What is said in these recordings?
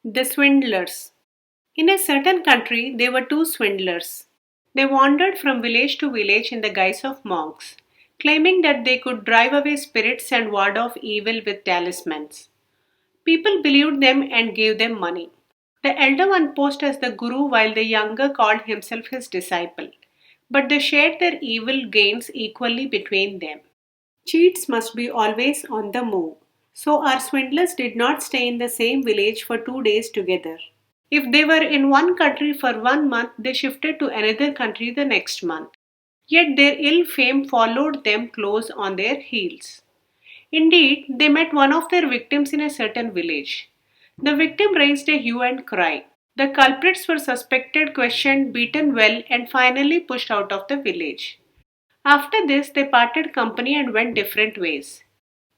The Swindlers. In a certain country, there were two swindlers. They wandered from village to village in the guise of monks, claiming that they could drive away spirits and ward off evil with talismans. People believed them and gave them money. The elder one posed as the guru while the younger called himself his disciple, but they shared their evil gains equally between them. Cheats must be always on the move, so our swindlers did not stay in the same village for 2 days together. If they were in one country for 1 month, they shifted to another country the next month. Yet their ill fame followed them close on their heels. Indeed, they met one of their victims in a certain village. The victim raised a hue and cry. The culprits were suspected, questioned, beaten well, and finally pushed out of the village. After this, they parted company and went different ways.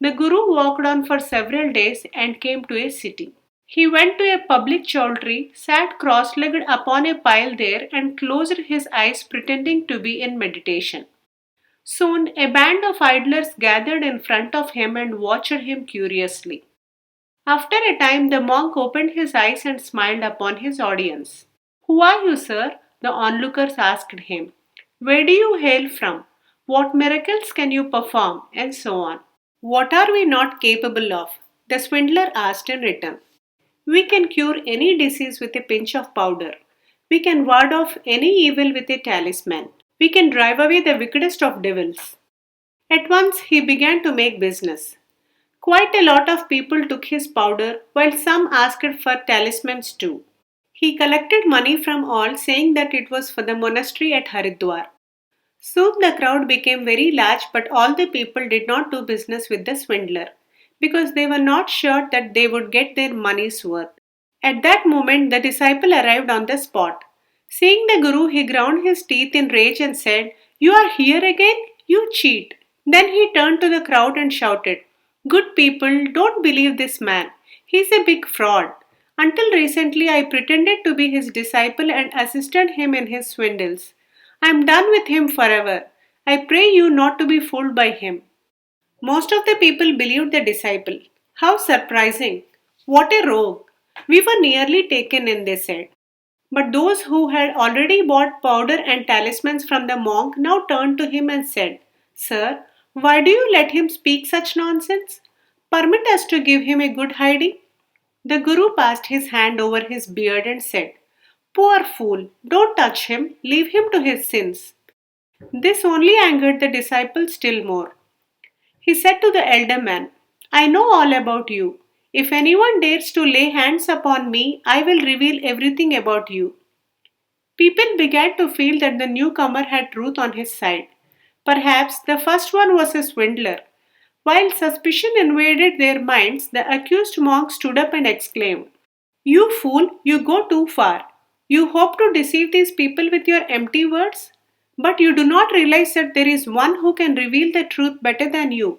The Guru walked on for several days and came to a city. He went to a public choultry, sat cross legged upon a pile there, and closed his eyes, pretending to be in meditation. Soon, a band of idlers gathered in front of him and watched him curiously. After a time, the monk opened his eyes and smiled upon his audience. "Who are you, sir?" the onlookers asked him. "Where do you hail from? What miracles can you perform?" and so on. "What are we not capable of?" the swindler asked in return. "We can cure any disease with a pinch of powder. We can ward off any evil with a talisman. We can drive away the wickedest of devils." At once he began to make business. Quite a lot of people took his powder, while some asked for talismans too. He collected money from all, saying that it was for the monastery at Haridwar. Soon the crowd became very large, but all the people did not do business with the swindler, because they were not sure that they would get their money's worth. At that moment, the disciple arrived on the spot. Seeing the Guru, he ground his teeth in rage and said, "You are here again? You cheat." Then he turned to the crowd and shouted, "Good people, don't believe this man. He is a big fraud. Until recently, I pretended to be his disciple and assisted him in his swindles. I am done with him forever. I pray you not to be fooled by him." Most of the people believed the disciple. "How surprising! What a rogue! We were nearly taken in," they said. But those who had already bought powder and talismans from the monk now turned to him and said, "Sir, why do you let him speak such nonsense? Permit us to give him a good hiding." The Guru passed his hand over his beard and said, "Poor fool, don't touch him, leave him to his sins." This only angered the disciple still more. He said to the elder man, "I know all about you. If anyone dares to lay hands upon me, I will reveal everything about you." People began to feel that the newcomer had truth on his side. Perhaps the first one was a swindler. While suspicion invaded their minds, the accused monk stood up and exclaimed, "You fool, you go too far. You hope to deceive these people with your empty words? But you do not realize that there is one who can reveal the truth better than you.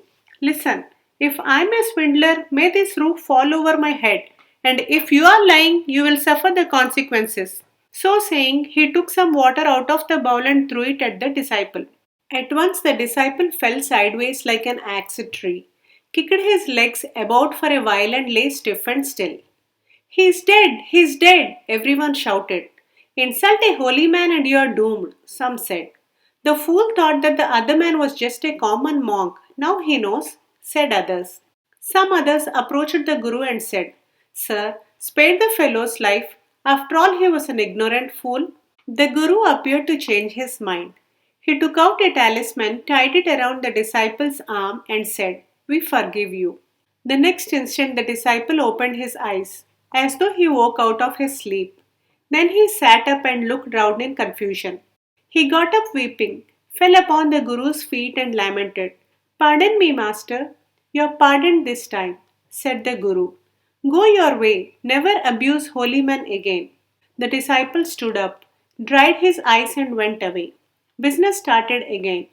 Listen, if I am a swindler, may this roof fall over my head, and if you are lying, you will suffer the consequences." So saying, he took some water out of the bowl and threw it at the disciple. At once the disciple fell sideways like an axe tree, kicked his legs about for a while and lay stiff and still. "He is dead! He is dead!" everyone shouted. "Insult a holy man and you are doomed," some said. "The fool thought that the other man was just a common monk. Now he knows," said others. Some others approached the Guru and said, "Sir, spare the fellow's life. After all, he was an ignorant fool." The Guru appeared to change his mind. He took out a talisman, tied it around the disciple's arm, and said, "We forgive you." The next instant, the disciple opened his eyes, as though he woke out of his sleep. Then he sat up and looked round in confusion. He got up weeping, fell upon the Guru's feet, and lamented. "Pardon me, master." "You are pardoned this time," said the Guru. "Go your way, never abuse holy men again." The disciple stood up, dried his eyes, and went away. Business started again.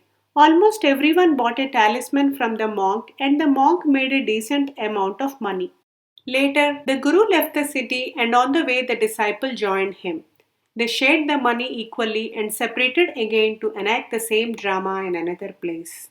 Almost everyone bought a talisman from the monk, and the monk made a decent amount of money. Later, the Guru left the city, and on the way the disciple joined him. They shared the money equally and separated again to enact the same drama in another place.